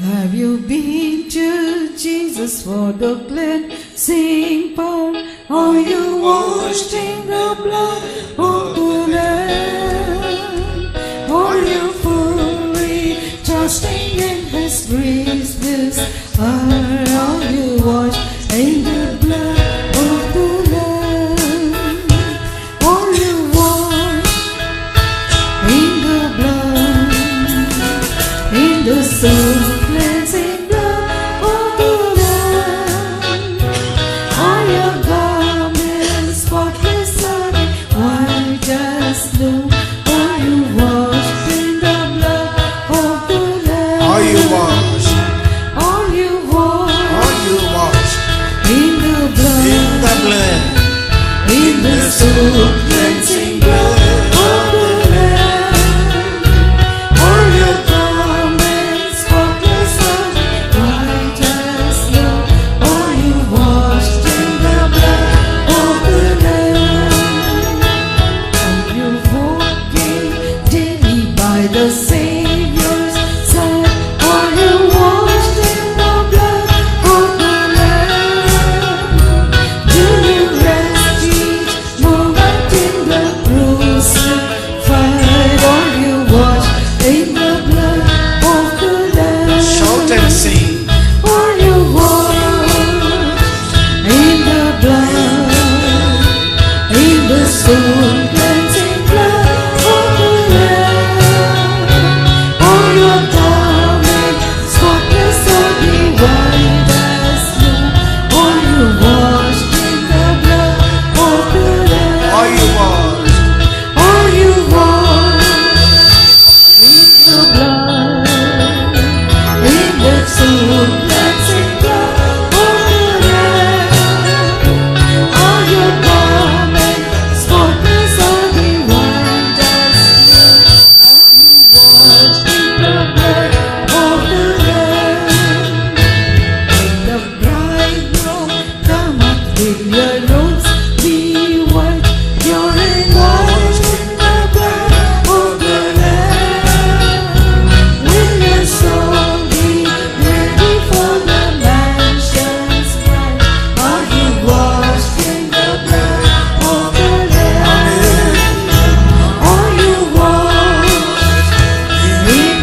Have you been to Jesus for the cleansing power? Are you washed in the blood of the Lamb? Are you fully trusting in His grace? Are you washed in the blood of the Lamb? Are you washed in the blood, in the soul cleansing blood of the Lamb? Are your garments spotless and white as snow? Are you washed in the blood of the Lamb? Are you washed? Are you washed? Are you washed? In the blood, In the blood, in the soul cleansing blood of the Lamb? Are your garments spotless and white as snow? Are you washed in the blood of the Lamb? Are you walking daily by the Savior's side? Are you washed in the blood of the Lamb? Do you rest each moment in the crucified? Are you washed in the blood of the Lamb? shout and sing. Are you washed in the blood, in the soul cleansing blood of the Lamb? Are your garments spotless and white as snow? Are you washed in the blood of the Lamb? Are you washed? Are you washed in the blood, in the soul cleansing blood of the Lamb? Are your garments spotless and white as snow? Are you washed in the blood of the Lamb? When the bridegroom cometh, will your robes be white? You're washed in the blood of the Lamb. Will your soul be ready for the mansion's bride? Are you washed in the blood of the Lamb? Are you washed in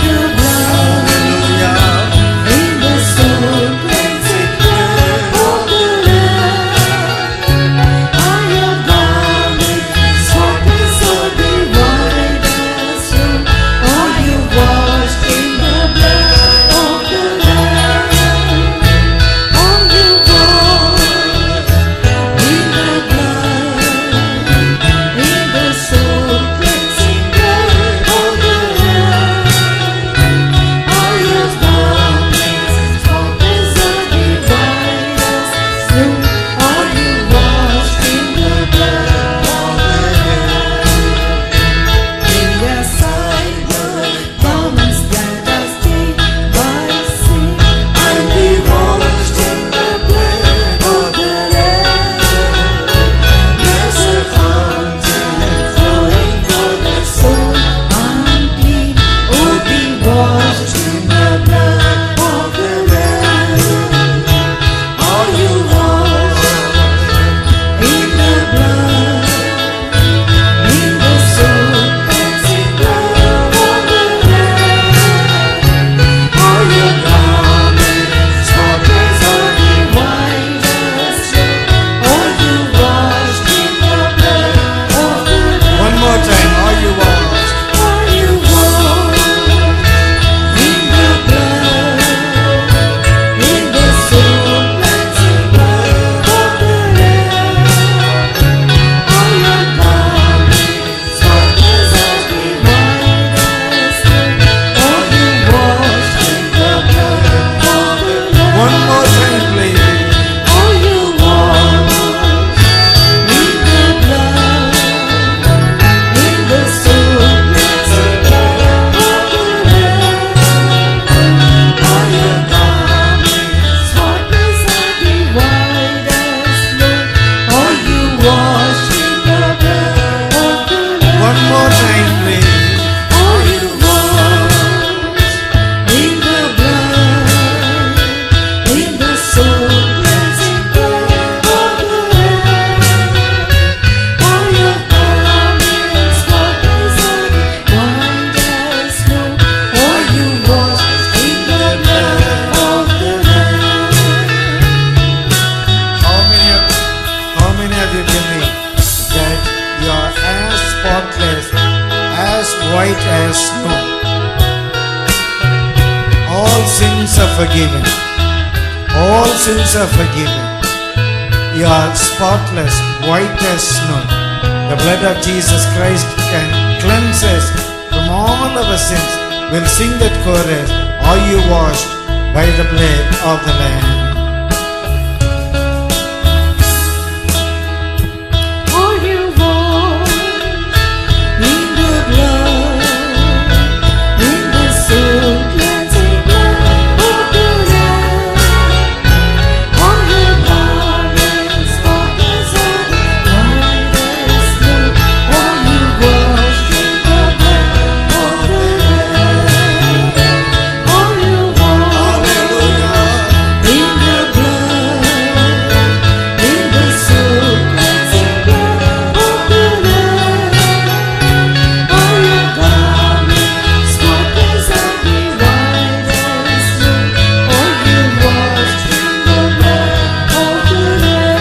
forgiven. All sins are forgiven. You are spotless, white as snow. The blood of Jesus Christ can cleanse us from all our sins. We'll sing that chorus. Are you washed by the blood of the Lamb? Are you washed in the blood, in the soul cleansing blood of the Lamb? All your garments spotless and white as snow. Are you washed in the blood of the Lamb? Are you washed in the blood, in the soul cleansing blood of the Lamb? All your garments spotless and white as snow. Are you washed in the blood of the Lamb?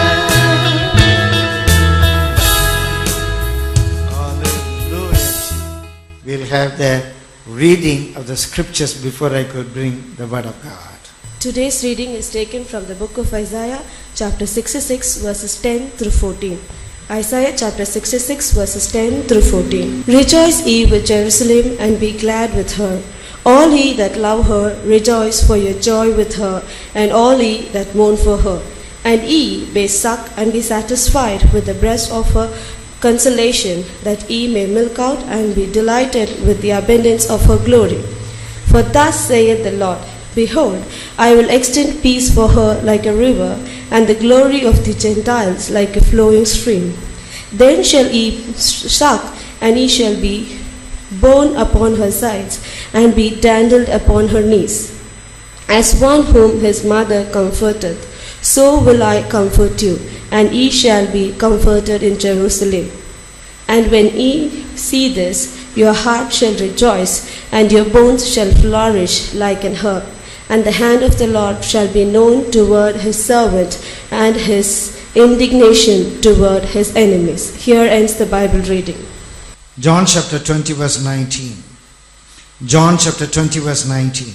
Hallelujah. We'll have the reading of the scriptures before I could bring the word of God. Today's reading is taken from the book of Isaiah, chapter 66, verses 10 through 14. Isaiah chapter 66, verses 10 through 14. Rejoice ye with Jerusalem, and be glad with her. All ye that love her, rejoice for your joy with her, and all ye that mourn for her. And ye may suck and be satisfied with the breast of her consolation, that ye may milk out and be delighted with the abundance of her glory. For thus saith the Lord, Behold, I will extend peace for her like a river, and the glory of the Gentiles like a flowing stream. Then shall ye suck, and ye shall be borne upon her sides, and be dandled upon her knees. As one whom his mother comforteth, so will I comfort you, and ye shall be comforted in Jerusalem. And when ye see this, your heart shall rejoice, and your bones shall flourish like an herb. And the hand of the Lord shall be known toward his servant, and his indignation toward his enemies. Here ends the Bible reading. John chapter 20 verse 19. John chapter 20 verse 19.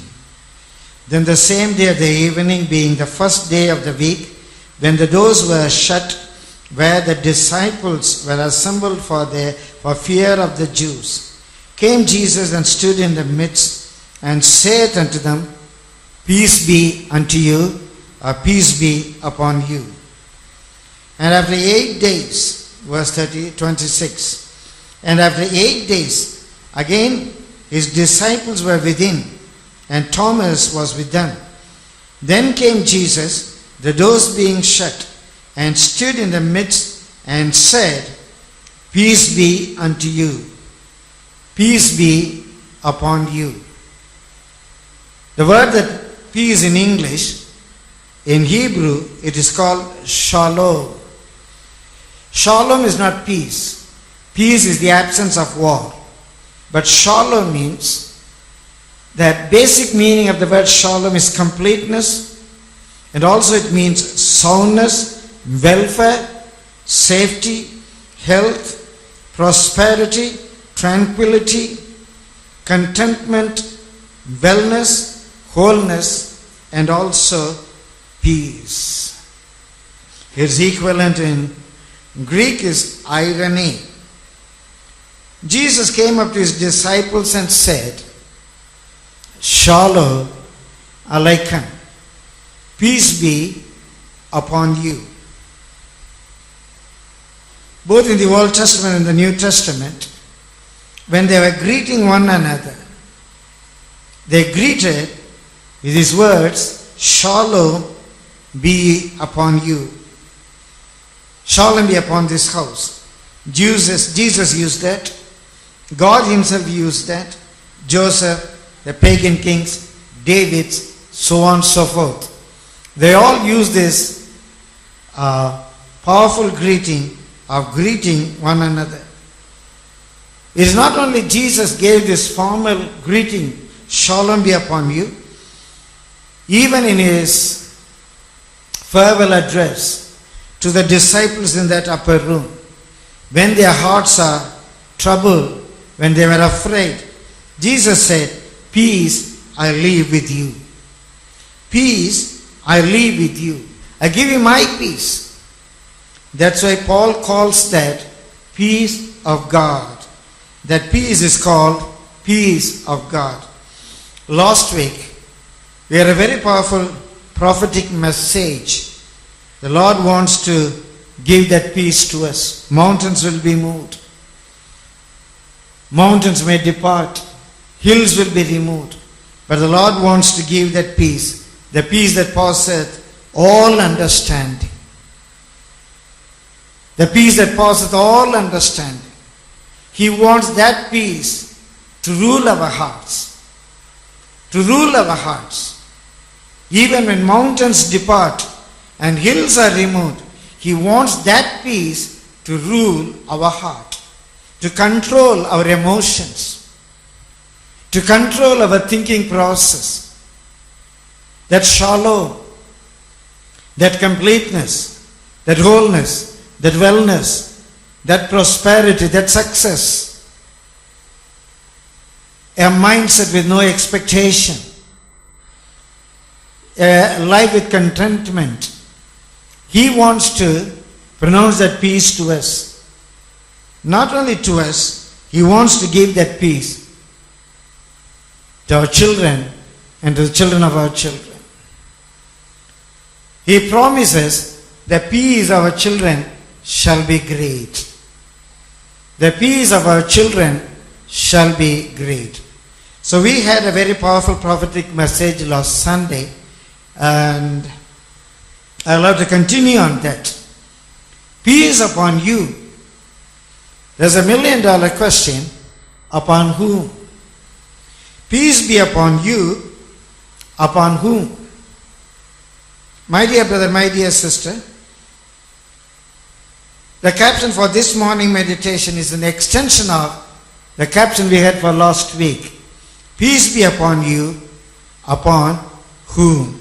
Then the same day of the evening, being the first day of the week, when the doors were shut, where the disciples were assembled for fear of the Jews, came Jesus and stood in the midst, and said unto them, Peace be unto you, or peace be upon you. And after 8 days, verse 26, and after 8 days, again his disciples were within, and Thomas was with them. Then came Jesus, the doors being shut, and stood in the midst, and said, Peace be unto you, peace be upon you. The word that peace in English, in Hebrew, it is called shalom. Shalom is not peace. Peace is the absence of war. But shalom means, the basic meaning of the word shalom is completeness, and also it means soundness, welfare, safety, health, prosperity, tranquility, contentment, wellness, wholeness, and also peace. Its equivalent in Greek is irony. Jesus came up to his disciples and said, Shalom Aleichem, peace be upon you. Both in the Old Testament and the New Testament, when they were greeting one another, they greeted with these words, Shalom be upon you. Shalom be upon this house. Jesus used that. God himself used that. Joseph, the pagan kings, David, so on and so forth. They all use this powerful greeting of greeting one another. It is not only Jesus gave this formal greeting, Shalom be upon you. Even in his farewell address to the disciples in that upper room, when their hearts are troubled, when they were afraid, Jesus said, Peace I leave with you. peace I leave with you. I give you my peace. That's why Paul calls that peace of God. That peace is called peace of God. Last week, we had a very powerful prophetic message. The Lord wants to give that peace to us. Mountains will be moved. Mountains may depart. Hills will be removed. But the Lord wants to give that peace. The peace that passeth all understanding. The peace that passeth all understanding. He wants that peace to rule our hearts. To rule our hearts. Even when mountains depart and hills are removed, He wants that peace to rule our heart, to control our emotions, to control our thinking process. That shalom, that completeness, that wholeness, that wellness, that prosperity, that success, a mindset with no expectation, a life with contentment. He wants to pronounce that peace to us. Not only to us, He wants to give that peace to our children and to the children of our children. He promises the peace of our children shall be great. The peace of our children shall be great. So we had a very powerful prophetic message last Sunday, and I'd love to continue on that. Peace upon you. There's $1 million question. Upon whom? Peace be upon you. Upon whom? My dear brother, my dear sister, the caption for this morning meditation is an extension of the caption we had for last week. Peace be upon you. Upon whom?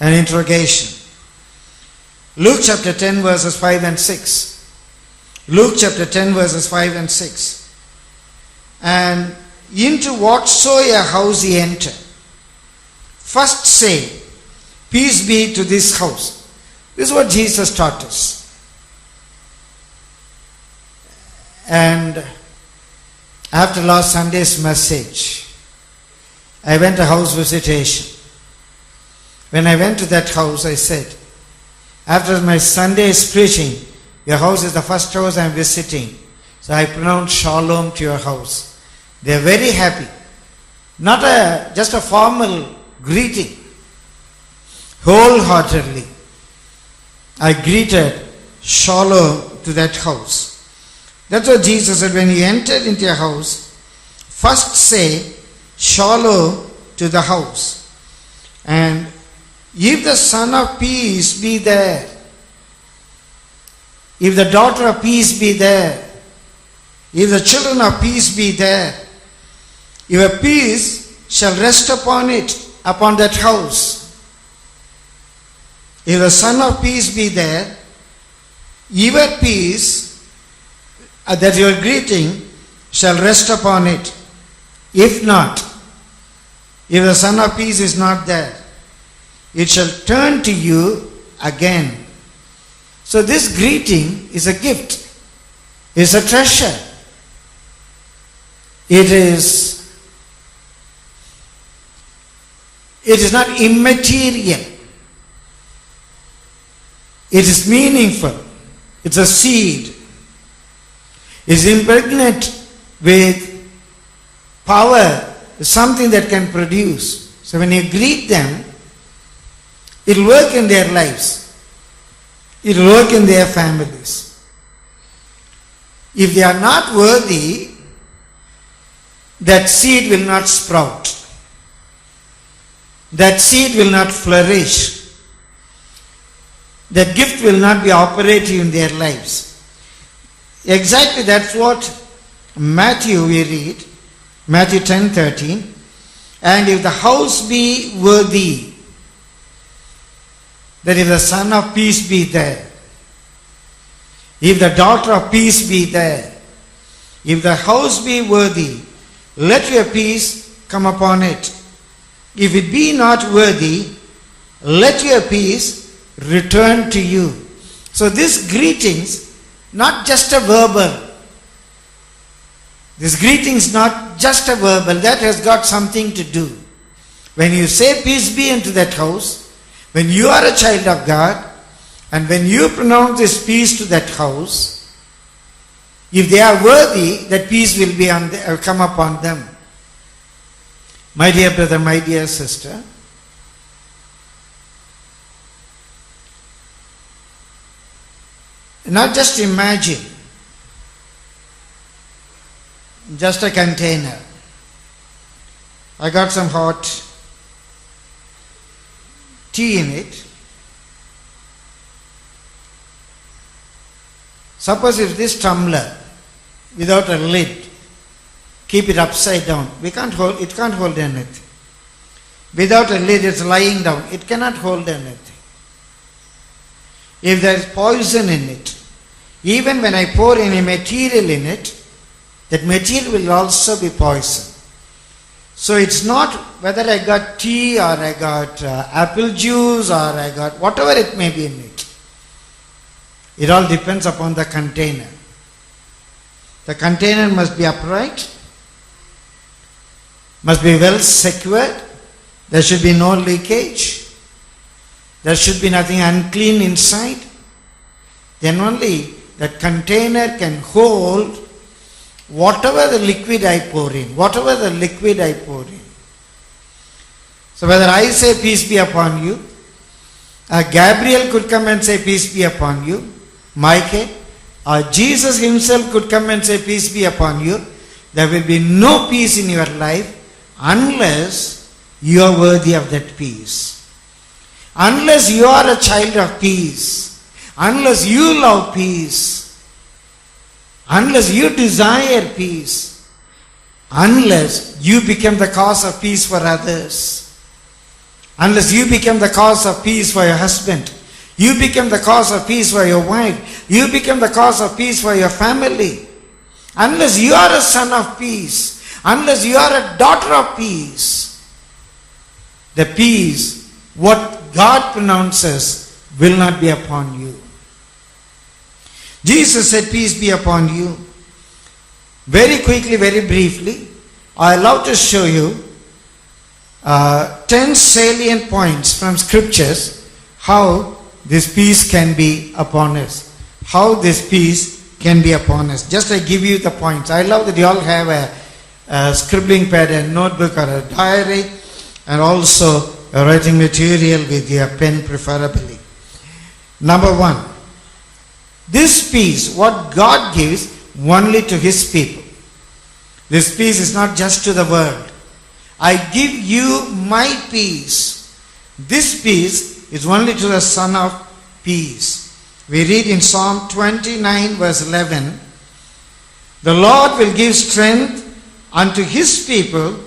An interrogation. Luke chapter 10 verses 5 and 6. Luke chapter 10 verses 5 and 6. And into whatsoever house ye enter, first say, peace be to this house. This is what Jesus taught us. And after last Sunday's message, I went to house visitation. When I went to that house, I said, after my Sunday's preaching, your house is the first house I am visiting. So I pronounced shalom to your house. They are very happy. Not just a formal greeting. Wholeheartedly, I greeted shalom to that house. That's what Jesus said. When you entered into your house, first say shalom to the house. And if the son of peace be there, if the daughter of peace be there, if the children of peace be there, your peace shall rest upon it, upon that house. If the son of peace be there, your peace that you are greeting shall rest upon it. If not, if the son of peace is not there, it shall turn to you again. So this greeting is a gift, is a treasure. It is not immaterial. It is meaningful. It's a seed. It's impregnate with power, something that can produce. So when you greet them, it will work in their lives. It will work in their families. If they are not worthy, that seed will not sprout. That seed will not flourish. That gift will not be operative in their lives. Exactly that's what Matthew we read, Matthew 10:13. And if the house be worthy, that if the son of peace be there, if the daughter of peace be there, if the house be worthy, let your peace come upon it. If it be not worthy, let your peace return to you. So this greetings, not just a verbal. This greetings not just a verbal, that has got something to do. When you say peace be into that house, when you are a child of God, and when you pronounce this peace to that house, if they are worthy, that peace will be come upon them. My dear brother, my dear sister, now just imagine just a container. I got some hot tea in it. Suppose if this tumbler without a lid, keep it upside down, it can't hold anything. Without a lid, it's lying down, it cannot hold anything. If there is poison in it, even when I pour any material in it, that material will also be poison. So it's not whether I got tea or I got apple juice or I got whatever it may be in it. It all depends upon the container. The container must be upright, must be well secured. There should be no leakage. There should be nothing unclean inside. Then only that container can hold whatever the liquid I pour in. So whether I say peace be upon you, Gabriel could come and say peace be upon you, Michael, or Jesus himself could come and say peace be upon you, there will be no peace in your life unless you are worthy of that peace. Unless you are a child of peace, unless you love peace, unless you desire peace, unless you become the cause of peace for others, unless you become the cause of peace for your husband, you become the cause of peace for your wife, you become the cause of peace for your family, unless you are a son of peace, unless you are a daughter of peace, the peace, what God pronounces, will not be upon you. Jesus said, peace be upon you. Very quickly, very briefly, I love to show you 10 salient points from scriptures how this peace can be upon us. How this peace can be upon us. Just I give you the points. I love that you all have a scribbling pad, a notebook or a diary, and also a writing material with your pen preferably. Number 1. This peace, what God gives only to His people. This peace is not just to the world. I give you my peace. This peace is only to the Son of Peace. We read in Psalm 29 verse 11, the Lord will give strength unto His people.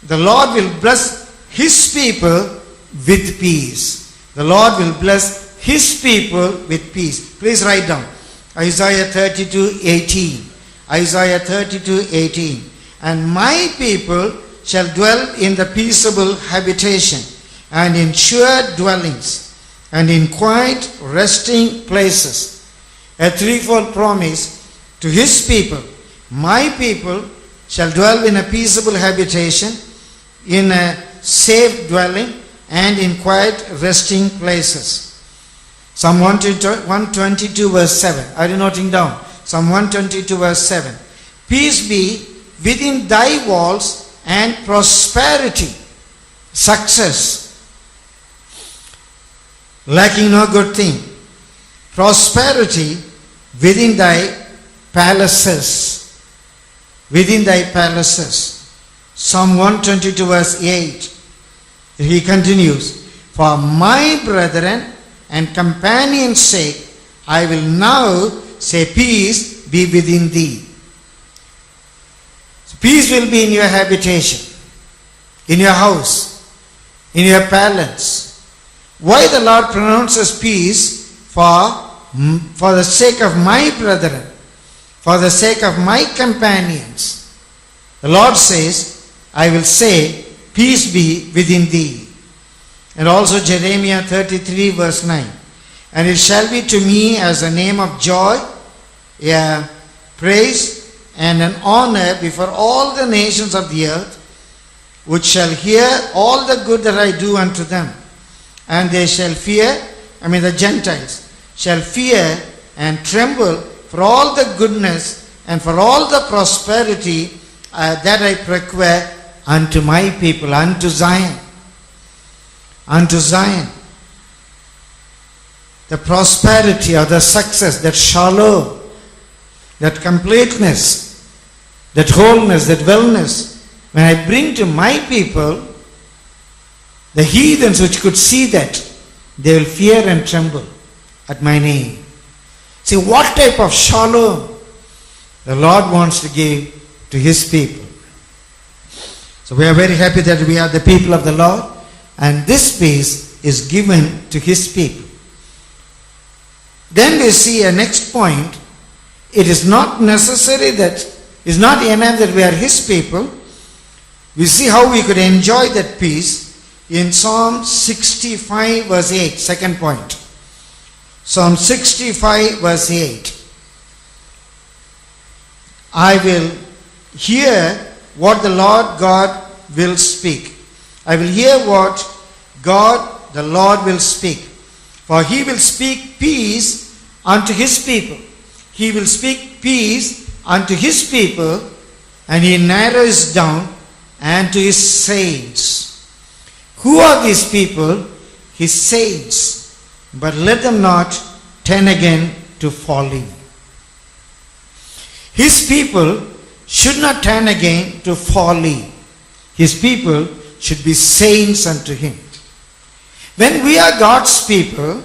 The Lord will bless His people with peace. The Lord will bless His people with peace. Please write down Isaiah 32:18. Isaiah 32:18. And my people shall dwell in the peaceable habitation, and in sure dwellings, and in quiet resting places. A threefold promise to His people. My people shall dwell in a peaceable habitation, in a safe dwelling, and in quiet resting places. Psalm 122 verse 7. Are you noting down? Psalm 122 verse 7. Peace be within thy walls, and prosperity, success, lacking no good thing. Prosperity within thy palaces. Within thy palaces. Psalm 122 verse 8. He continues, for my brethren and companions' sake, I will now say peace be within thee. So peace will be in your habitation, in your house, in your palace. Why the Lord pronounces peace? For the sake of my brethren, for the sake of my companions. The Lord says, I will say, peace be within thee. And also Jeremiah 33 verse 9. And it shall be to me as a name of joy, a praise and an honor before all the nations of the earth, which shall hear all the good that I do unto them. And they shall fear, the Gentiles, shall fear and tremble for all the goodness and for all the prosperity that I procure unto my people, unto Zion. Unto Zion. The prosperity or the success, that shalom, that completeness, that wholeness, that wellness, when I bring to my people, the heathens which could see that, they will fear and tremble at my name. See what type of shalom the Lord wants to give to His people. So we are very happy that we are the people of the Lord, and this peace is given to His people. Then we see a next point. It is not necessary that, it's not enough that we are His people. We see how we could enjoy that peace in Psalm 65 verse 8, second point. Psalm 65 verse 8. I will hear what the Lord God will speak. I will hear what God the Lord will speak. For He will speak peace unto His people. He will speak peace unto His people, and He narrows down and to His saints. Who are these people? His saints. But let them not turn again to folly. His people should not turn again to folly. His people should be saints unto Him. When we are God's people,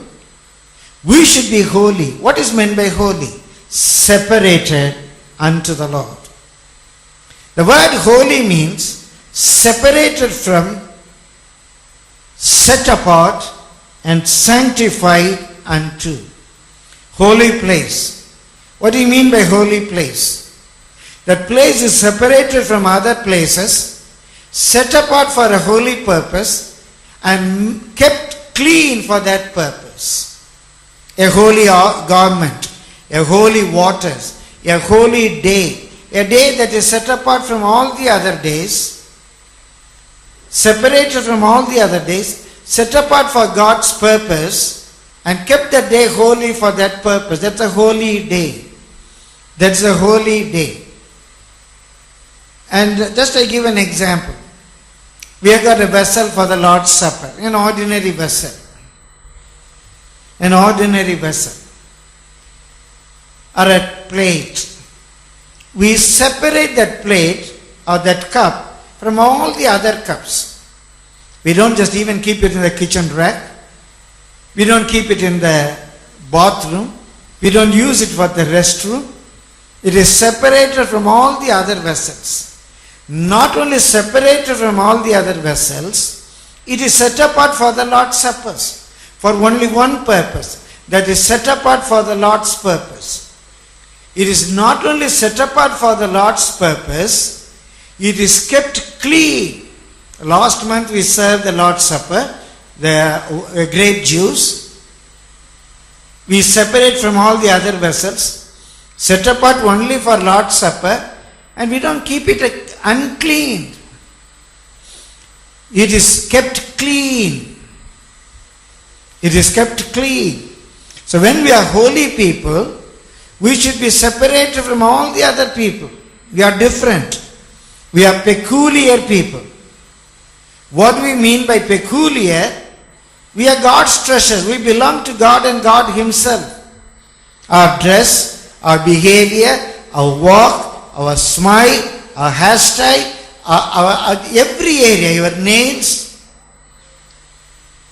we should be holy. What is meant by holy? Separated unto the Lord. The word holy means separated from, set apart, and sanctified unto. Holy place. What do you mean by holy place? That place is separated from other places, set apart for a holy purpose, and kept clean for that purpose. A holy garment, a holy waters, a holy day, a day that is set apart from all the other days, separated from all the other days, set apart for God's purpose, and kept that day holy for that purpose. That's a holy day. That's a holy day. And just I give an example. We have got a vessel for the Lord's Supper, an ordinary vessel. An ordinary vessel. Or a plate. We separate that plate or that cup from all the other cups. We don't just even keep it in the kitchen rack. We don't keep it in the bathroom. We don't use it for the restroom. It is separated from all the other vessels. Not only separated from all the other vessels, it is set apart for the Lord's suppers, for only one purpose, that is set apart for the Lord's purpose. It is not only set apart for the Lord's purpose, it is kept clean. Last month we served the Lord's Supper, the grape juice. We separate from all the other vessels, set apart only for Lord's Supper, and we don't keep it unclean. It is kept clean. It is kept clean. So when we are holy people, we should be separated from all the other people. We are different. We are peculiar people. What do we mean by peculiar? We are God's treasures. We belong to God and God Himself. Our dress, our behavior, our walk, our smile, our hairstyle, our every area, your nails,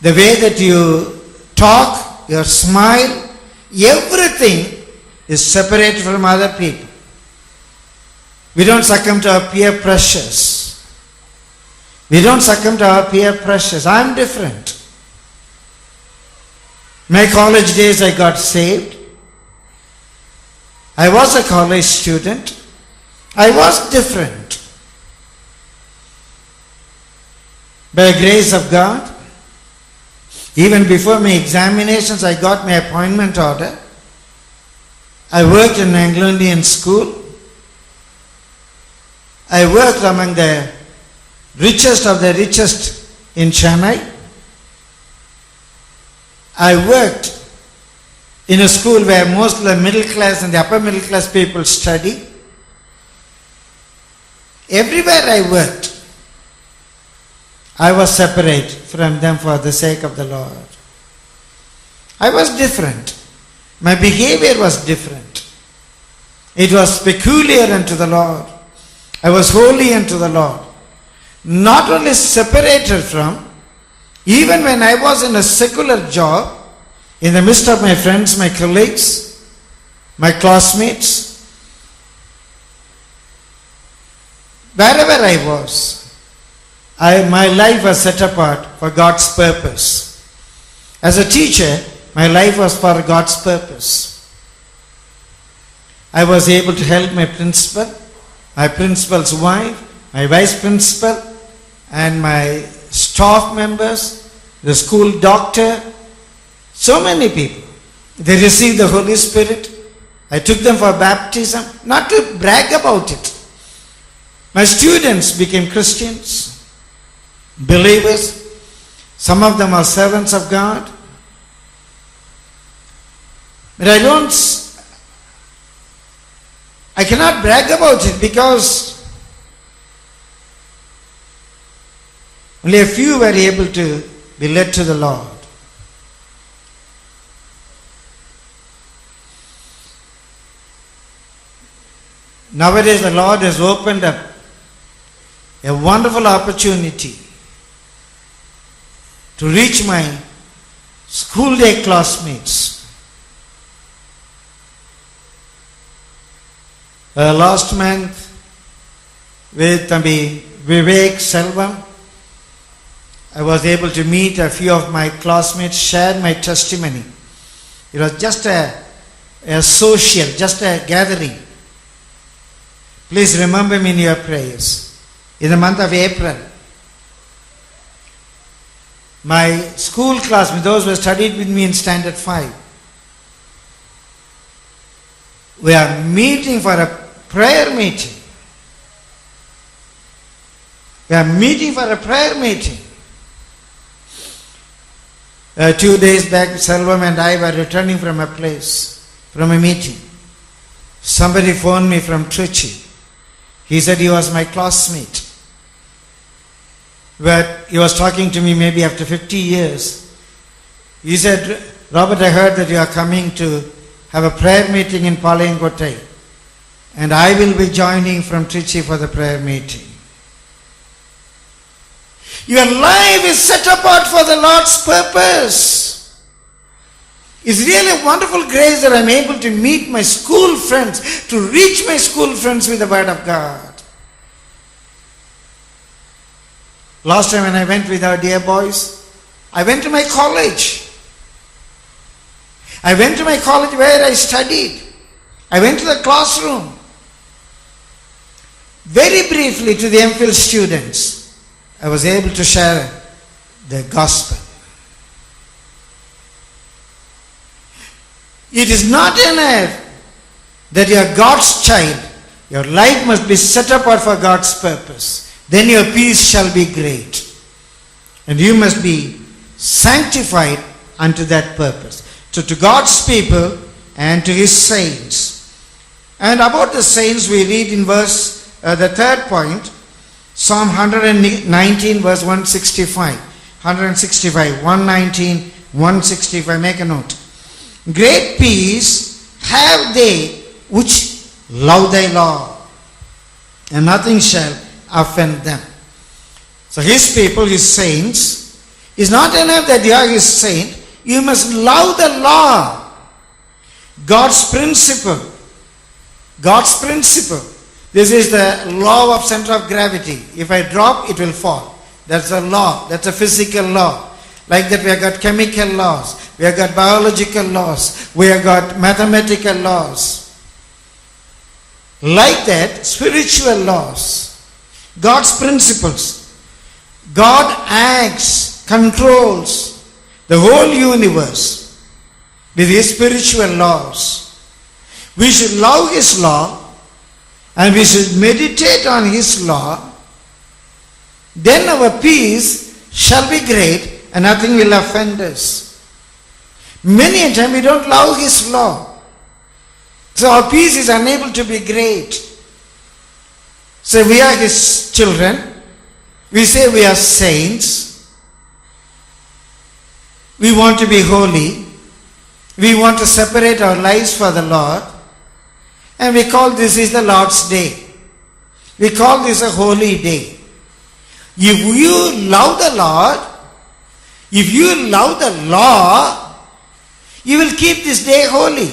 the way that you talk, your smile, everything is separated from other people. We don't succumb to our peer pressures. We don't succumb to our peer pressures. I'm different. My college days I got saved. I was a college student. I was different. By the grace of God, Even before my examinations, I got my appointment order. I worked in Anglo-Indian school. I worked among the richest of the richest in Chennai. I worked in a school where most of the middle class and the upper middle class people study. Everywhere I worked, I was separate from them for the sake of the Lord. I was different. My behavior was different. It was peculiar unto the Lord. I was holy unto the Lord. Not only separated from, even when I was in a secular job, in the midst of my friends, my colleagues, my classmates, wherever I was, my life was set apart for God's purpose. As a teacher, my life was for God's purpose. I was able to help my principal, my principal's wife, my vice principal, and my staff members, the school doctor, so many people. They received the Holy Spirit. I took them for baptism, not to brag about it. My students became Christians, believers. Some of them are servants of God. But I cannot brag about it because only a few were able to be led to the Lord. Nowadays the Lord has opened up a wonderful opportunity to reach my school day classmates. Last month with Vivek Selvam, I was able to meet a few of my classmates, share my testimony. It was just a social, just a gathering. Please remember me in your prayers. In the month of April, my school classmates, those who studied with me in Standard 5, we are meeting for a prayer meeting. We are meeting for a prayer meeting. 2 days back, Selvam and I were returning from a meeting. Somebody phoned me from Trichy. He said he was my classmate. But he was talking to me maybe after 50 years. He said, Robert, I heard that you are coming to have a prayer meeting in Palayangottai. And I will be joining from Trichy for the prayer meeting. Your life is set apart for the Lord's purpose. It's really a wonderful grace that I'm able to meet my school friends, to reach my school friends with the Word of God. Last time when I went with our dear boys, I went to my college. I went to my college where I studied. I went to the classroom. Very briefly to the MPhil students, I was able to share the gospel. It is not enough that you are God's child. Your life must be set apart for God's purpose. Then your peace shall be great. And you must be sanctified unto that purpose. So to God's people and to His saints. And about the saints we read in the third point, Psalm 119 verse 165. 165, 119, 165, make a note. Great peace have they which love thy law, and nothing shall offend them. So His people, His saints, is not enough that you are His saint. You must love the law. God's principle. God's principle. This is the law of center of gravity. If I drop, it will fall. That's a law. That's a physical law. Like that we have got chemical laws. We have got biological laws. We have got mathematical laws. Like that, spiritual laws. God's principles. God acts, controls, the whole universe with His spiritual laws. We should love His law and we should meditate on His law. Then our peace shall be great and nothing will offend us. Many a time we don't love His law, so our peace is unable to be great. So we are His children. We say we are saints. We want to be holy. We want to separate our lives for the Lord. And we call this is the Lord's Day. We call this a holy day. If you love the Lord, if you love the law, you will keep this day holy.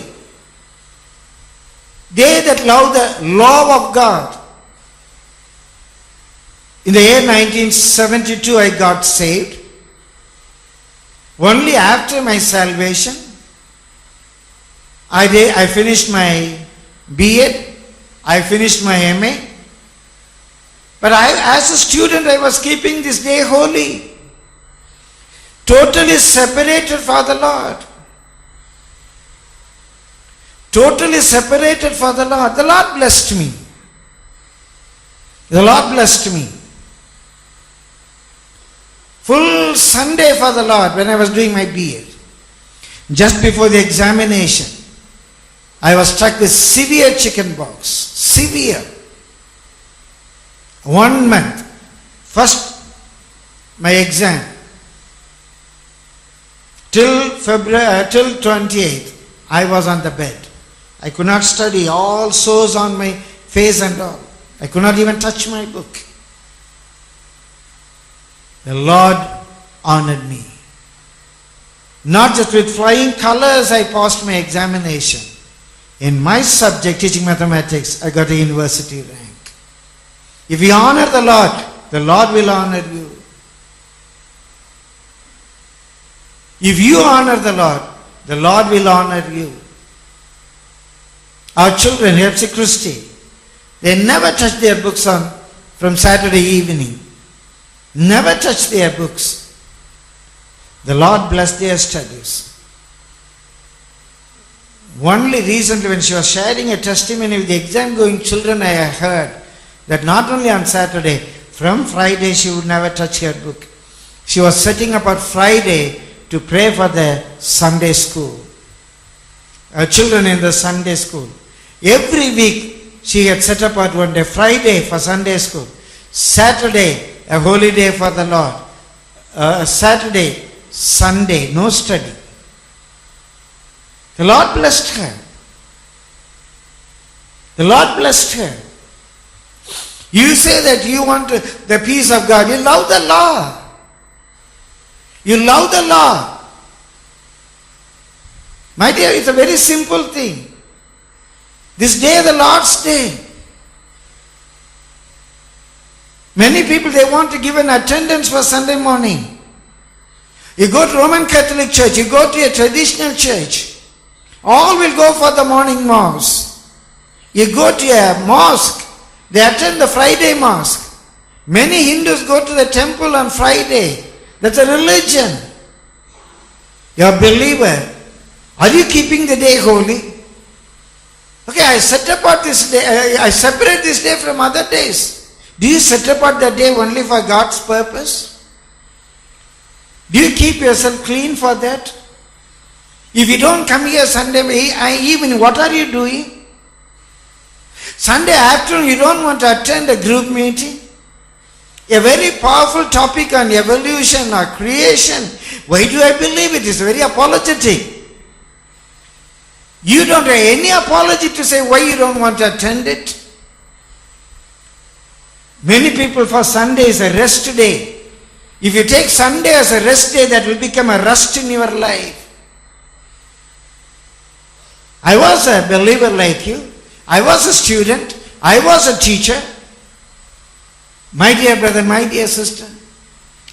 They that love the law of God. In the year 1972, I got saved. Only after my salvation, I finished my B.Ed, I finished my M.A. But as a student, I was keeping this day holy. Totally separated for the Lord. Totally separated for the Lord. The Lord blessed me. The Lord blessed me. Full Sunday for the Lord when I was doing my B.Ed. Just before the examination, I was struck with severe chicken pox. Severe. 1 month. First, my exam. Till 28th, I was on the bed. I could not study. All sores on my face and all. I could not even touch my book. The Lord honored me. Not just with flying colors I passed my examination. In my subject, teaching mathematics, I got a university rank. If you honor the Lord will honor you. If you honor the Lord will honor you. Our children, Hepsi Christi, they never touch their books from Saturday evening. Never touch their books. The Lord bless their studies. Only recently when she was sharing a testimony with the exam going children, I heard that not only on Saturday, from Friday she would never touch her book. She was setting up on Friday to pray for the Sunday school. Her children in the Sunday school. Every week she had set apart one day, Friday for Sunday school, Saturday a holy day for the Lord, Saturday, Sunday, no study. The Lord blessed her. The Lord blessed her. You say that you want the peace of God. You love the law. You love the law. My dear, it's a very simple thing. This day, the Lord's day. Many people, they want to give an attendance for Sunday morning. You go to Roman Catholic Church, you go to a traditional church. All will go for the morning mass. You go to a mosque, they attend the Friday mosque. Many Hindus go to the temple on Friday. That's a religion. You're a believer. Are you keeping the day holy? Okay, I set apart this day, I separate this day from other days. Do you set apart that day only for God's purpose? Do you keep yourself clean for that? If you don't come here Sunday evening, what are you doing? Sunday afternoon, you don't want to attend a group meeting? A very powerful topic on evolution or creation. Why do I believe it? It's very apologetic. You don't have any apology to say why you don't want to attend it. Many people for Sunday is a rest day. If you take Sunday as a rest day, that will become a rust in your life. I was a believer like you. I was a student. I was a teacher. My dear brother, my dear sister.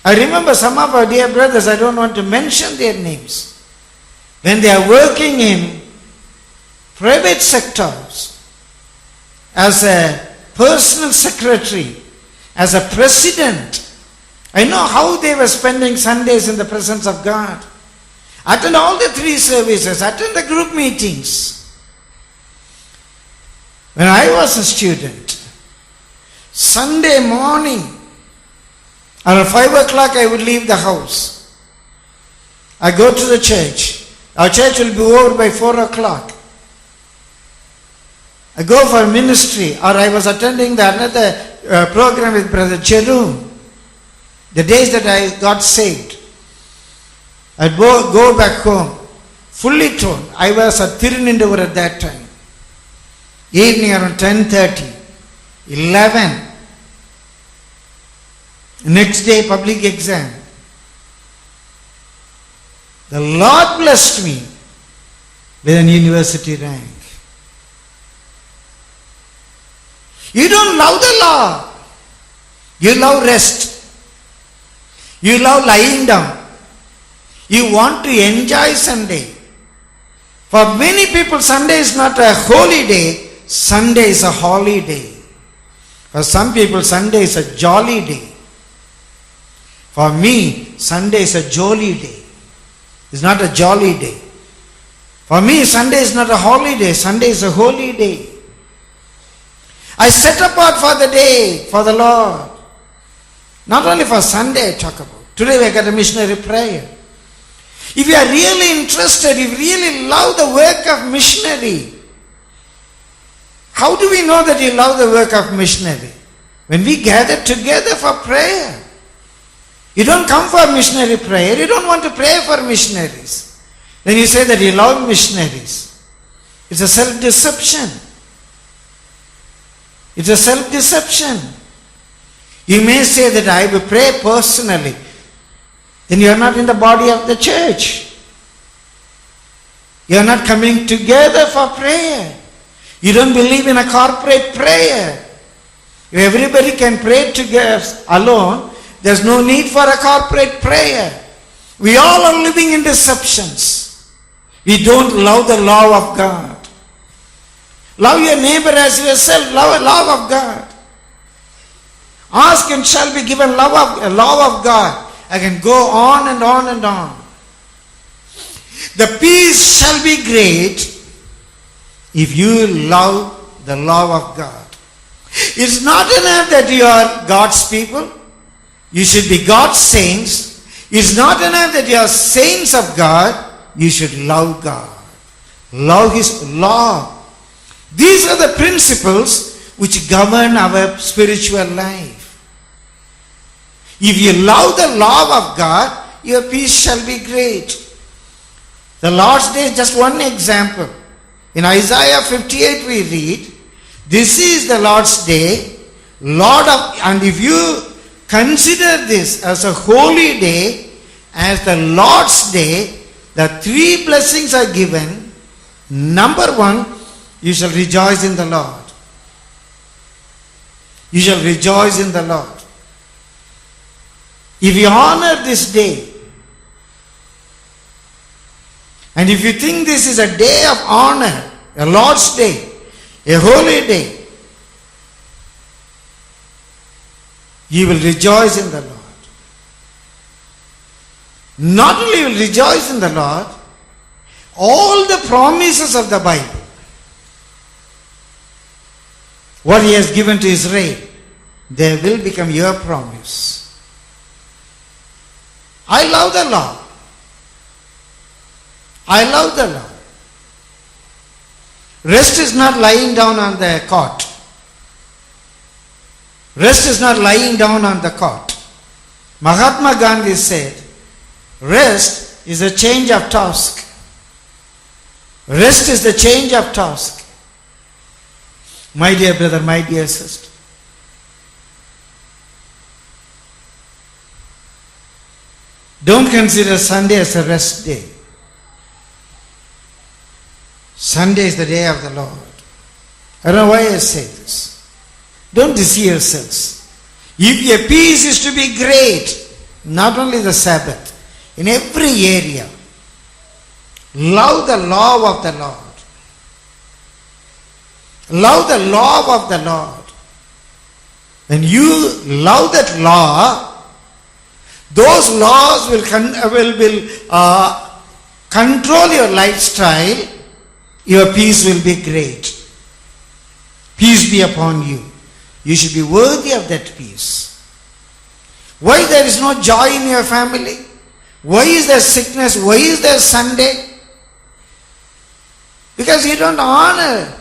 I remember some of our dear brothers, I don't want to mention their names. When they are working in private sectors, as a personal secretary, as a president, I know how they were spending Sundays in the presence of God. Attend all the 3 services. Attend the group meetings. When I was a student, Sunday morning, around 5 o'clock I would leave the house. I go to the church. Our church will be over by 4 o'clock. I go for ministry, or I was attending another program with Brother Cheru. The days that I got saved, I'd go back home, fully toned. I was at Thirunindavar at that time. Evening around 10:30, 11. Next day, public exam. The Lord blessed me with an university rank. You don't love the law. You love rest. You love lying down. You want to enjoy Sunday. For many people, Sunday is not a holy day. Sunday is a holiday. For some people, Sunday is a jolly day. For me, Sunday is a jolly day. It's not a jolly day. For me, Sunday is not a holiday. Sunday is a holy day. I set apart for the day, for the Lord. Not only for Sunday I talk about. Today we got a missionary prayer. If you are really interested, if you really love the work of missionary, how do we know that you love the work of missionary? When we gather together for prayer. You don't come for missionary prayer. You don't want to pray for missionaries. Then you say that you love missionaries. It's a self-deception. It's a self-deception. You may say that I will pray personally. Then you are not in the body of the church. You are not coming together for prayer. You don't believe in a corporate prayer. If everybody can pray together alone, there's no need for a corporate prayer. We all are living in deceptions. We don't love the law of God. Love your neighbor as yourself. Love of God. Ask and shall be given law of God. I can go on and on and on. The peace shall be great if you love the law of God. It's not enough that you are God's people. You should be God's saints. It's not enough that you are saints of God. You should love God. Love His law. These are the principles which govern our spiritual life. If you love the law of God, your peace shall be great. The Lord's Day is just one example. In Isaiah 58 we read, this is the Lord's Day, and if you consider this as a holy day, as the Lord's Day, the 3 blessings are given. Number 1, you shall rejoice in the Lord. You shall rejoice in the Lord. If you honor this day, and if you think this is a day of honor, a Lord's Day, a holy day, you will rejoice in the Lord. Not only you will rejoice in the Lord, all the promises of the Bible, what He has given to Israel, they will become your promise. I love the law. I love the law. Rest is not lying down on the cot. Rest is not lying down on the cot. Mahatma Gandhi said, rest is a change of task. Rest is the change of task. My dear brother, my dear sister, don't consider Sunday as a rest day. Sunday is the day of the Lord. I don't know why I say this. Don't deceive yourselves. If your peace is to be great, not only the Sabbath, in every area, love the law of the Lord. Love the law of the Lord. When you love that law, those laws will control your lifestyle, your peace will be great. Peace be upon you. You should be worthy of that peace. Why there is no joy in your family? Why is there sickness? Why is there Sunday? Because you don't honor.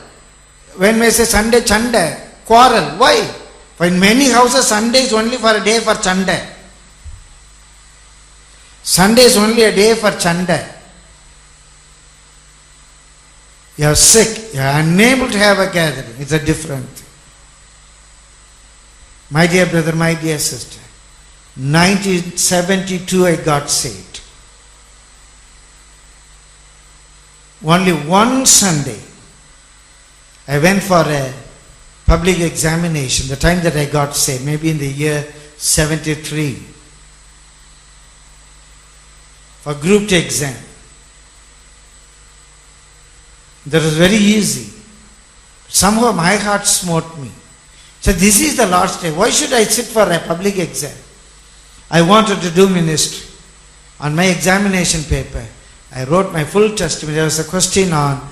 When we say Sunday, Chanda, quarrel. Why? For in many houses, Sunday is only for a day for Chanda. Sunday is only a day for Chanda. You are sick, you are unable to have a gathering. It's a different thing. My dear brother, my dear sister, 1972 I got saved. Only one Sunday I went for a public examination, the time that I got saved, maybe in the year 73, for group to exam. That was very easy. Somehow my heart smote me. So this is the Lord's day. Why should I sit for a public exam? I wanted to do ministry. On my examination paper, I wrote my full testimony. There was a question on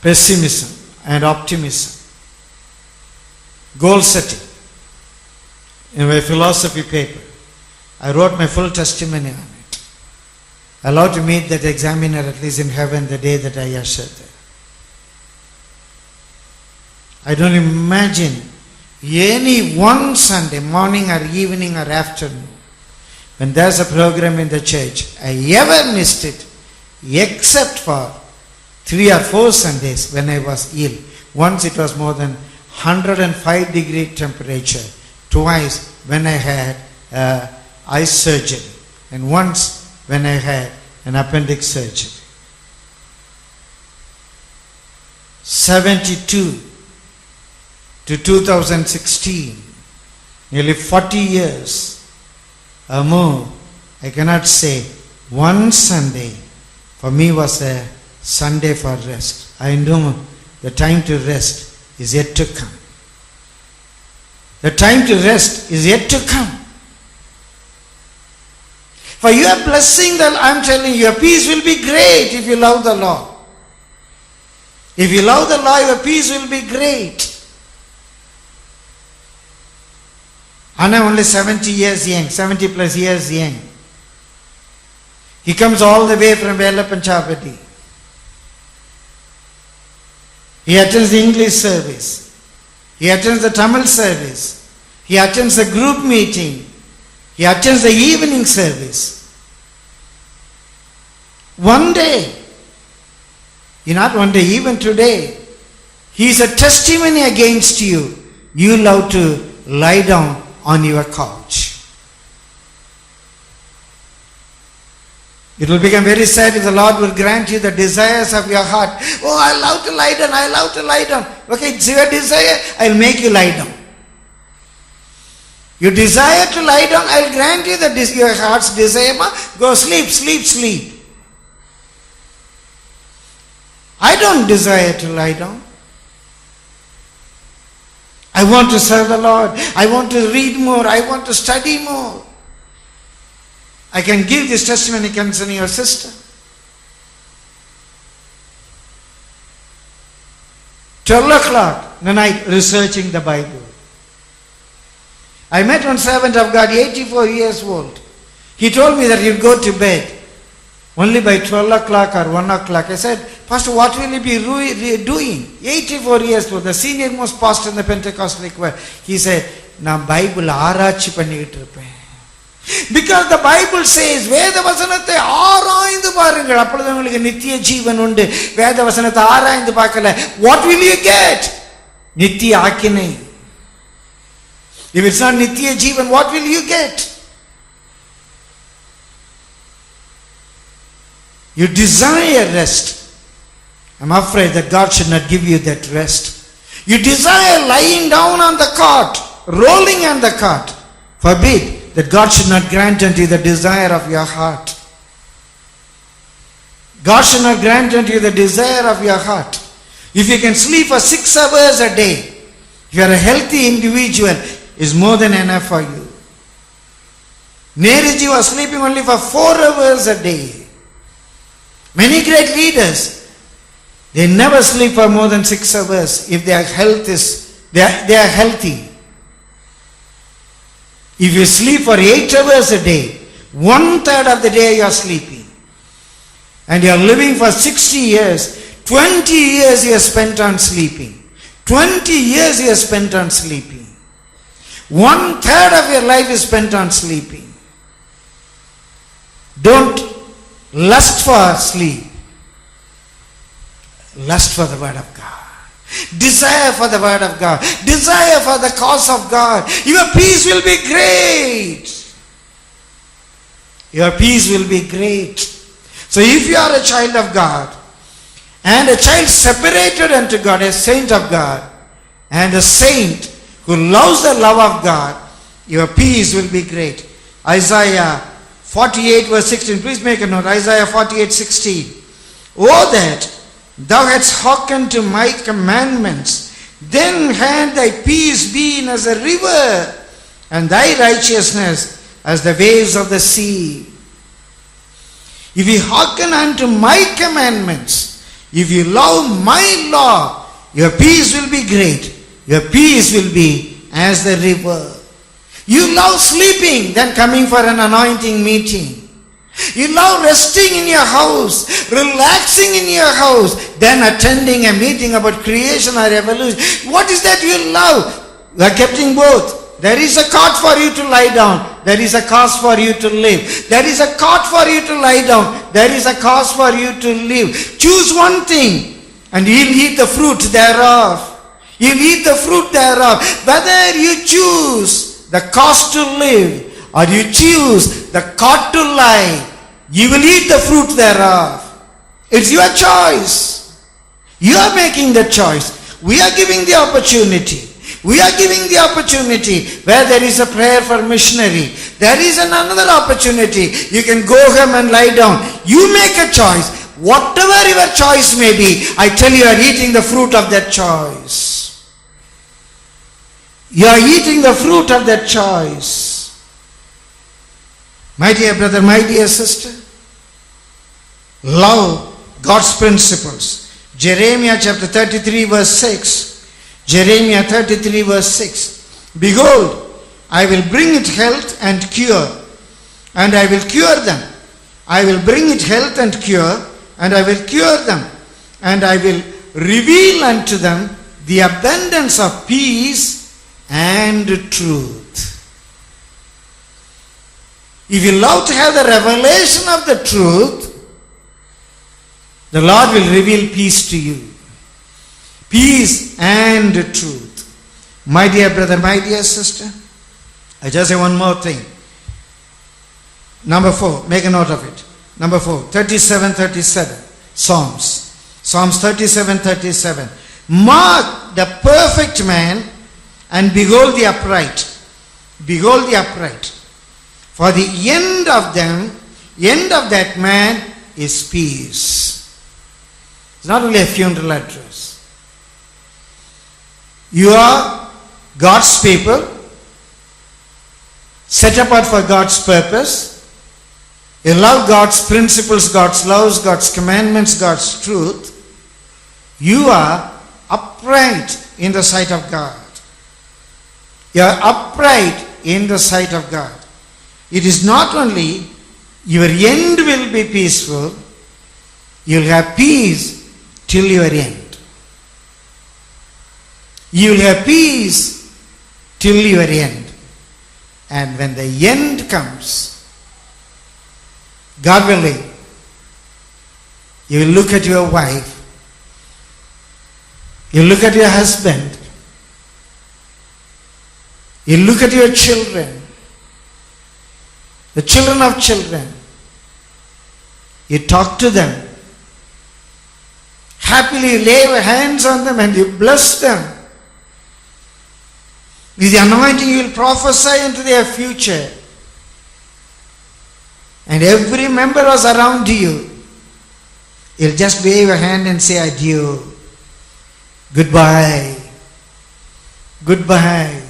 pessimism and optimism. Goal setting. In my philosophy paper, I wrote my full testimony on it. Allowed to meet that examiner at least in heaven the day that I ushered there. I don't imagine any one Sunday, morning or evening or afternoon, when there's a program in the church, I ever missed it, except for 3 or 4 Sundays when I was ill. Once it was more than 105-degree temperature. Twice when I had eye surgery. And once when I had an appendix surgery. 72 to 2016, nearly 40 years or more, I cannot say one Sunday for me was a Sunday for rest. I know the time to rest is yet to come. The time to rest is yet to come. For your blessing, that I'm telling you, your peace will be great if you love the Lord. If you love the Lord, your peace will be great. And I'm only 70 years young, 70 plus years young. He comes all the way from Velapanchapati. He attends the English service. He attends the Tamil service. He attends the group meeting. He attends the evening service. One day, not one day, even today, he is a testimony against you. You love to lie down on your couch. It will become very sad if the Lord will grant you the desires of your heart. Oh, I love to lie down, I love to lie down. Okay, it's your desire, I'll make you lie down. You desire to lie down, I'll grant you your heart's desire. Go sleep, sleep, sleep. I don't desire to lie down. I want to serve the Lord. I want to read more. I want to study more. I can give this testimony concerning your sister. 12 o'clock in the night researching the Bible. I met one servant of God, 84 years old. He told me that he'd go to bed only by 12 o'clock or 1 o'clock. I said, Pastor, what will he be doing? 84 years old, the senior most pastor in the Pentecostal choir. He said, "Na Bible ஆராய்ச்சி பண்ணிட்டு இருப்பேன்." Because the Bible says, வேத வசனத்தை ஆராய்ந்து பாருங்கள், அப்பொழுது உங்களுக்கு நித்திய ஜீவன் உண்டு. வேத வசனத்தை ஆராய்ந்து பார்க்கல, what will you get? நித்திய ஆக்கினை. If it's not Nitya Jivan, what will you get? You desire rest. I'm afraid that God should not give you that rest. You desire lying down on the cot, rolling on the cot. Forbid that God should not grant unto you the desire of your heart. God should not grant unto you the desire of your heart. If you can sleep for 6 hours a day, if you are a healthy individual, is more than enough for you. Nehruji was sleeping only for 4 hours a day. Many great leaders, they never sleep for more than 6 hours if their health is, they are healthy. If you sleep for 8 hours a day, 1/3 of the day you are sleeping. And you are living for 60 years, 20 years you have spent on sleeping. 20 years you have spent on sleeping. 1/3 of your life is spent on sleeping. Don't lust for sleep. Lust for the word of God. Desire for the word of God. Desire for the cause of God. Your peace will be great. Your peace will be great. So if you are a child of God, and a child separated unto God, a saint of God, and a saint who loves the love of God, your peace will be great. Isaiah 48 verse 16. Please make a note. Isaiah 48:16. Oh, that thou hadst hearkened to my commandments, then had thy peace been as a river, and thy righteousness as the waves of the sea. If you hearken unto my commandments, if you love my law, your peace will be great. Your peace will be as the river. You love sleeping than coming for an anointing meeting. You love resting in your house, relaxing in your house, than attending a meeting about creation or evolution. What is that you love? You are getting both. There is a cot for you to lie down. There is a cause for you to live. There is a cot for you to lie down. There is a cause for you to live. Choose one thing and you'll eat the fruit thereof. You'll eat the fruit thereof. Whether you choose the cause to live or you choose the cot to lie, you will eat the fruit thereof. It's your choice. You are making the choice. We are giving the opportunity. We are giving the opportunity. Where there is a prayer for missionary, there is another opportunity. You can go home and lie down. You make a choice. Whatever your choice may be, I tell you, you are eating the fruit of that choice. You are eating the fruit of that choice. My dear brother, my dear sister, love God's principles. Jeremiah chapter 33 verse 6. Jeremiah 33 verse 6. Behold, I will bring it health and cure, and I will cure them. I will bring it health and cure, and I will cure them, and I will reveal unto them the abundance of peace and truth. If you love to have the revelation of the truth, the Lord will reveal peace to you. Peace and truth. My dear brother, my dear sister, I just say one more thing. Number 4, make a note of it. Number 4, 37:37. Psalms 37:37. Mark the perfect man and behold the upright. Behold the upright. For the end of that man is peace. It's not only a funeral address. You are God's people, set apart for God's purpose. You love God's principles, God's laws, God's commandments, God's truth. You are upright in the sight of God. You are upright in the sight of God. It is not only your end will be peaceful, you will have peace till your end. You will have peace till your end. And when the end comes, God willing, you will look at your wife, you look at your husband, you look at your children, the children of children, you talk to them, happily lay your hands on them and you bless them. With the anointing you will prophesy into their future. And every member was around you. You'll just wave your hand and say adieu. Goodbye. Goodbye.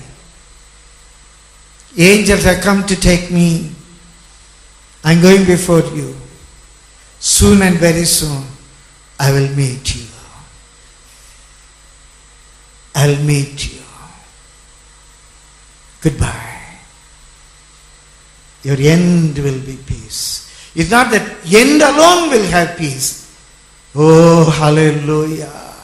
Angels have come to take me. I'm going before you. Soon and very soon, I will meet you. I'll meet you. Goodbye. Your end will be peace. It's not that end alone will have peace. Oh, hallelujah.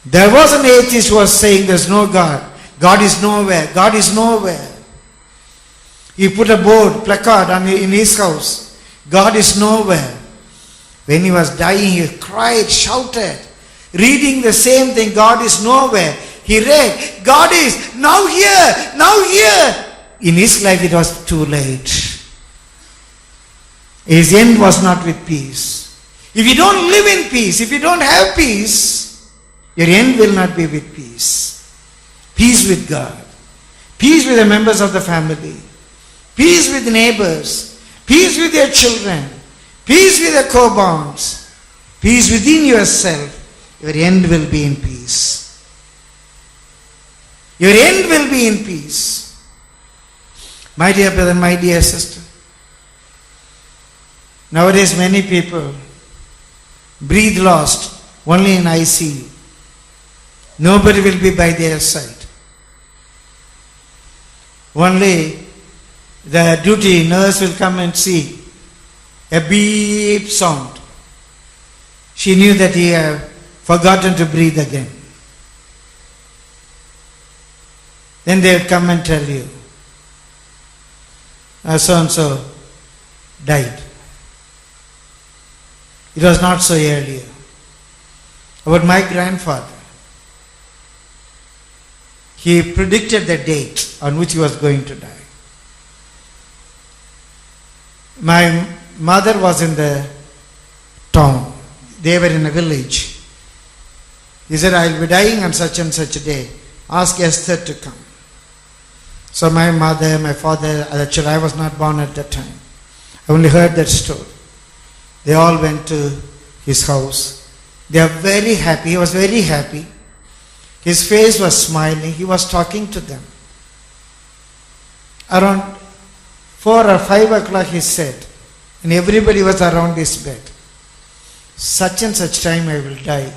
There was an atheist who was saying there's no God. God is nowhere. God is nowhere. He put a board, placard in his house. God is nowhere. When he was dying, he cried, shouted, reading the same thing, God is nowhere. He read, God is now here, now here. In his life it was too late. His end was not with peace. If you don't live in peace, if you don't have peace, your end will not be with peace. Peace with God. Peace with the members of the family. Peace with neighbors. Peace with your children. Peace with the co-bonds. Peace within yourself. Your end will be in peace. Your end will be in peace. My dear brother, my dear sister. Nowadays many people breathe lost only in ICU. Nobody will be by their side. Only the duty nurse will come and see a beep sound. She knew that he had forgotten to breathe again. Then they would come and tell you, so and so died. It was not so earlier. About my grandfather, he predicted the date on which he was going to die. My mother was in the town. They were in a village. He said, I'll be dying on such and such a day. Ask Esther to come. So my mother, my father, actually I was not born at that time. I only heard that story. They all went to his house. They are very happy. He was very happy. His face was smiling. He was talking to them. Around 4 or 5 o'clock he said, and everybody was around his bed, such and such time I will die.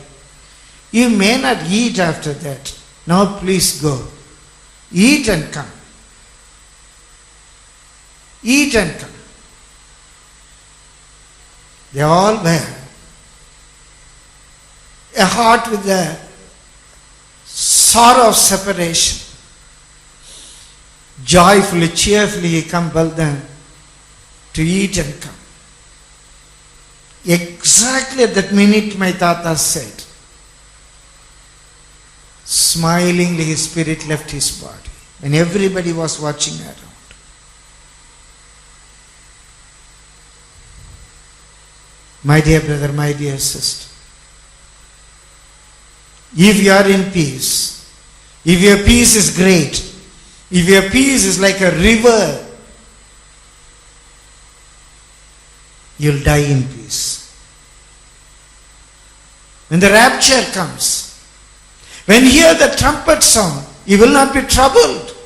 You may not eat after that. Now please go. Eat and come. Eat and come. They all were. A heart with the sorrow of separation. Joyfully, cheerfully he compelled them to eat and come. Exactly at that minute my Tata said, smilingly his spirit left his body and everybody was watching around. My dear brother, my dear sister, if you are in peace, if your peace is great, if your peace is like a river, you'll die in peace. When the rapture comes, when you hear the trumpet sound, you will not be troubled.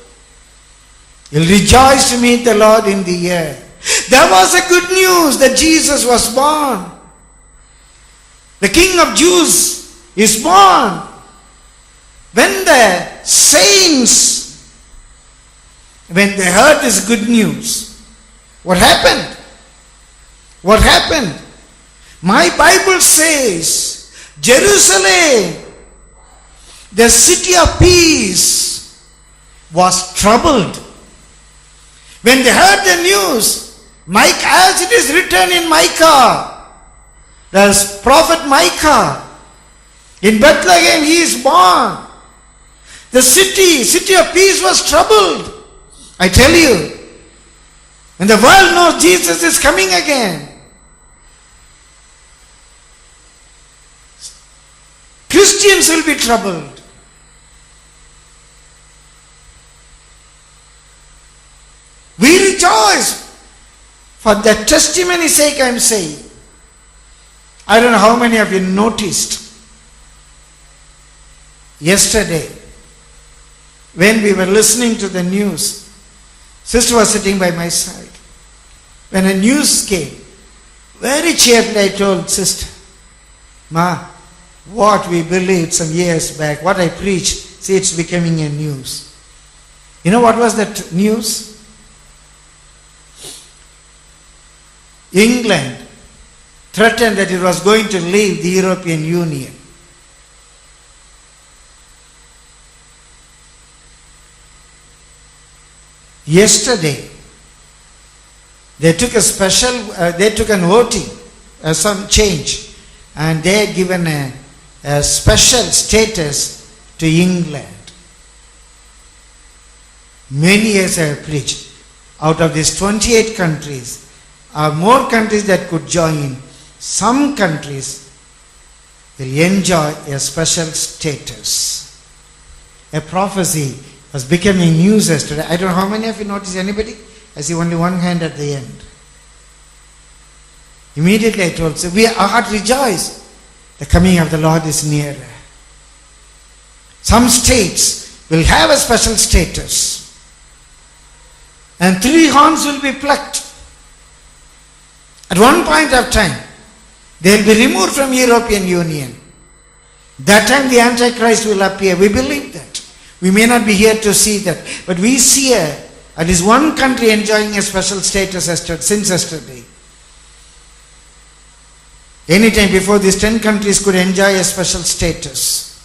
You'll rejoice to meet the Lord in the air. There was a good news that Jesus was born. The King of Jews is born. When the saints, when they heard this good news, what happened? What happened? My Bible says, Jerusalem, the city of peace, was troubled. When they heard the news, as it is written in Micah, there's prophet Micah, in Bethlehem he is born. The city of peace was troubled. I tell you, when the world knows Jesus is coming again, Christians will be troubled. We rejoice. For that testimony's sake I am saying. I don't know how many of you noticed yesterday when we were listening to the news. Sister was sitting by my side. when a news came, very cheerfully I told sister, Ma, what we believed some years back, what I preached, see, it's becoming a news. You know what was that news? England threatened that it was going to leave the European Union. Yesterday, they took an voting, some change, and they had given a special status to England. Many years I have preached. Out of these 28 countries, are more countries that could join. Some countries will enjoy a special status. A prophecy was becoming news yesterday. I don't know how many of you noticed. Anybody? I see only one hand at the end. Immediately I told, our heart rejoice. The coming of the Lord is nearer. Some states will have a special status. And 3 horns will be plucked. At one point of time, they will be removed from European Union. That time the Antichrist will appear. We believe that. We may not be here to see that. But we see at least one country enjoying a special status since yesterday. Anytime before these 10 countries could enjoy a special status.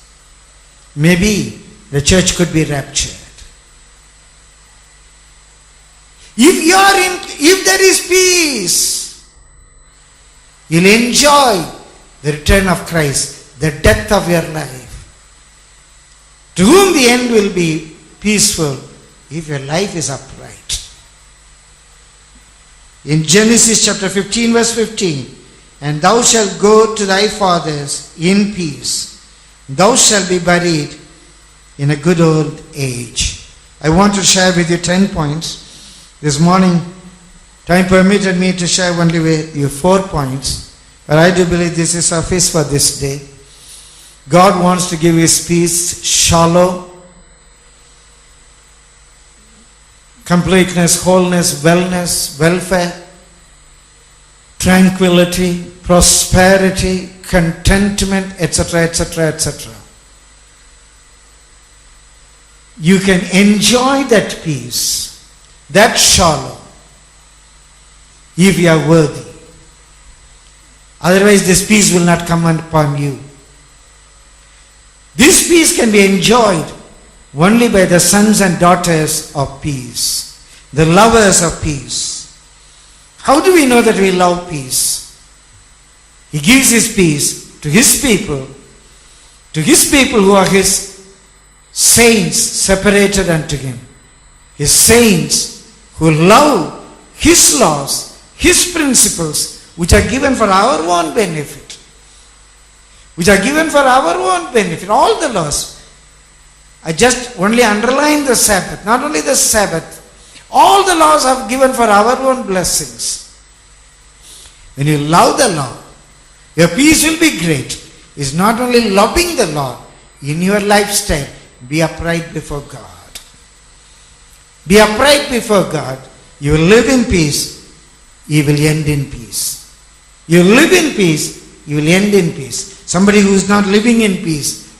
Maybe the church could be raptured. If there is peace, you'll enjoy the return of Christ, the death of your life. To whom the end will be peaceful if your life is upright. In Genesis chapter 15 verse 15, and thou shalt go to thy fathers in peace. Thou shalt be buried in a good old age. I want to share with you 10 points. This morning, time permitted me to share only with you 4 points. But I do believe this is suffice for this day. God wants to give His peace, shalom, completeness, wholeness, wellness, welfare, tranquility, prosperity, contentment, etc., etc., etc. You can enjoy that peace, that shalom, if you are worthy. Otherwise, this peace will not come upon you. This peace can be enjoyed only by the sons and daughters of peace, the lovers of peace. How do we know that we love peace? He gives His peace to His people who are His saints separated unto Him. His saints who love His laws, His principles, which are given for our own benefit. Which are given for our own benefit. All the laws. I just only underline the Sabbath. Not only the Sabbath. All the laws are given for our own blessings. When you love the law, your peace will be great. It's not only loving the Lord. In your lifestyle, be upright before God. Be upright before God. You will live in peace. You will end in peace. You live in peace. You will end in peace. Somebody who is not living in peace,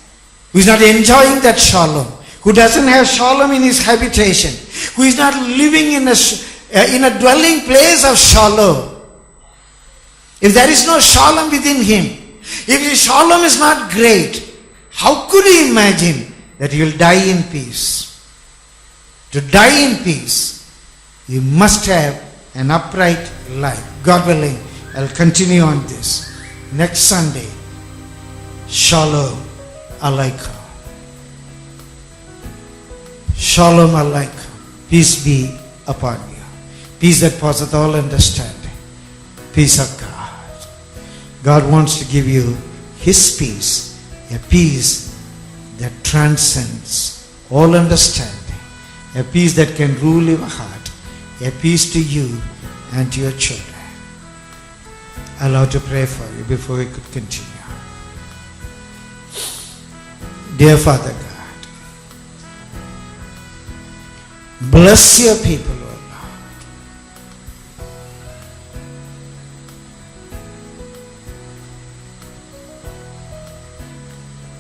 who is not enjoying that shalom, who doesn't have shalom in his habitation, who is not living in a dwelling place of shalom. If there is no shalom within him, if his shalom is not great, how could he imagine that he will die in peace? To die in peace, you must have an upright life. God willing, I'll continue on this. Next Sunday, Shalom Alaikum. Shalom Alaikum. Peace be upon you. Peace that passeth all understanding. Peace of God. God wants to give you His peace. A peace that transcends all understanding. A peace that can rule your heart. A peace to you and to your children. Allow to pray for you before we could continue. Dear Father God, bless your people, O Lord.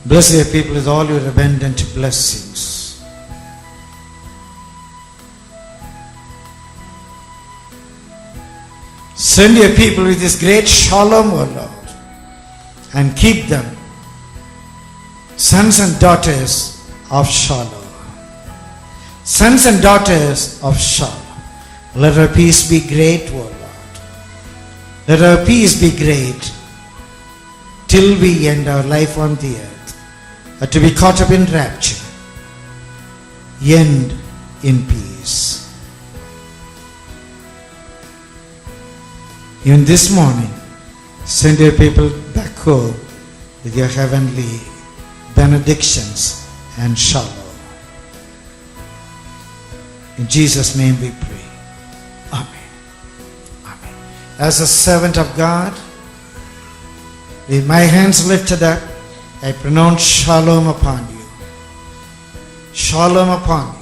Bless your people with all your abundant blessings. Send your people with this great shalom, O Lord, and keep them sons and daughters of Shalom. Sons and daughters of Shalom. Let our peace be great, O Lord. Let our peace be great till we end our life on the earth, to be caught up in rapture, end in peace. Even this morning, send your people back home with your heavenly benedictions and shalom. In Jesus' name we pray. Amen. Amen. As a servant of God, with my hands lifted up, I pronounce shalom upon you. Shalom upon you.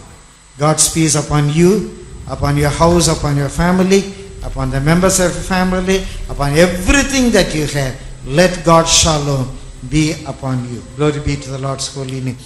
God's peace upon you, upon your house, upon your family, upon the members of your family, upon everything that you have. Let God's shalom be upon you. Glory be to the Lord's holy name.